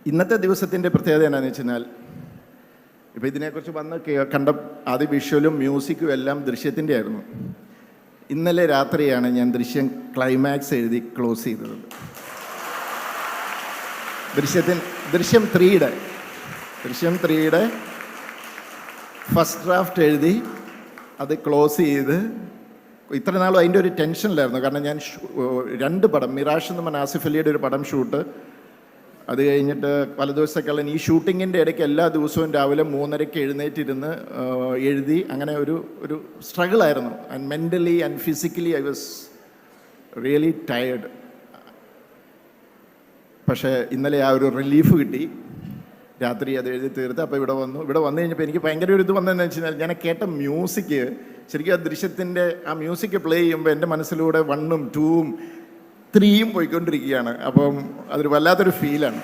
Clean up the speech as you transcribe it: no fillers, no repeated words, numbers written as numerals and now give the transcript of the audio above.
ഇന്നത്തെ ദിവസത്തിൻ്റെ പ്രത്യേകത എന്താണെന്ന് വെച്ച് കഴിഞ്ഞാൽ, ഇപ്പോൾ ഇതിനെക്കുറിച്ച് വന്ന് കണ്ട ആദ്യ വിഷ്വലും മ്യൂസിക്കും എല്ലാം ദൃശ്യത്തിൻ്റെ ആയിരുന്നു. ഇന്നലെ രാത്രിയാണ് ഞാൻ ക്ലൈമാക്സ് എഴുതി ക്ലോസ് ചെയ്തത്. ദൃശ്യം 3യുടെ ഫസ്റ്റ് ഡ്രാഫ്റ്റ് എഴുതി അത് ക്ലോസ് ചെയ്ത് ഇത്ര നാളും അതിൻ്റെ ഒരു ടെൻഷനിലായിരുന്നു. കാരണം ഞാൻ 2 പടം, മിറാഷ് എന്ന് പറഞ്ഞ ആസിഫ് അലിയുടെ ഒരു പടം ഷൂട്ട്, അത് കഴിഞ്ഞിട്ട് പല ദിവസത്തേക്കുള്ള ഈ ഷൂട്ടിങ്ങിൻ്റെ ഇടയ്ക്ക് എല്ലാ ദിവസവും രാവിലെ 3:30 എഴുന്നേറ്റിരുന്ന് എഴുതി. അങ്ങനെ ഒരു സ്ട്രഗിളായിരുന്നു. And mentally and physically I was really tired. പക്ഷേ ഇന്നലെ ആ ഒരു റിലീഫ് കിട്ടി. രാത്രി അത് എഴുതി തീർത്ത്. അപ്പോൾ ഇവിടെ വന്നു കഴിഞ്ഞപ്പോൾ എനിക്ക് ഭയങ്കര ഒരു ഇത് വന്നതെന്ന് വെച്ച് കഴിഞ്ഞാൽ, ഞാൻ കേട്ട മ്യൂസിക് ശരിക്കും ആ ദൃശ്യത്തിൻ്റെ ആ മ്യൂസിക് പ്ലേ ചെയ്യുമ്പോൾ എൻ്റെ മനസ്സിലൂടെ 1ഉം 2ഉം 3യും പോയിക്കൊണ്ടിരിക്കുകയാണ്. അപ്പം അതൊരു വല്ലാത്തൊരു ഫീലാണ്.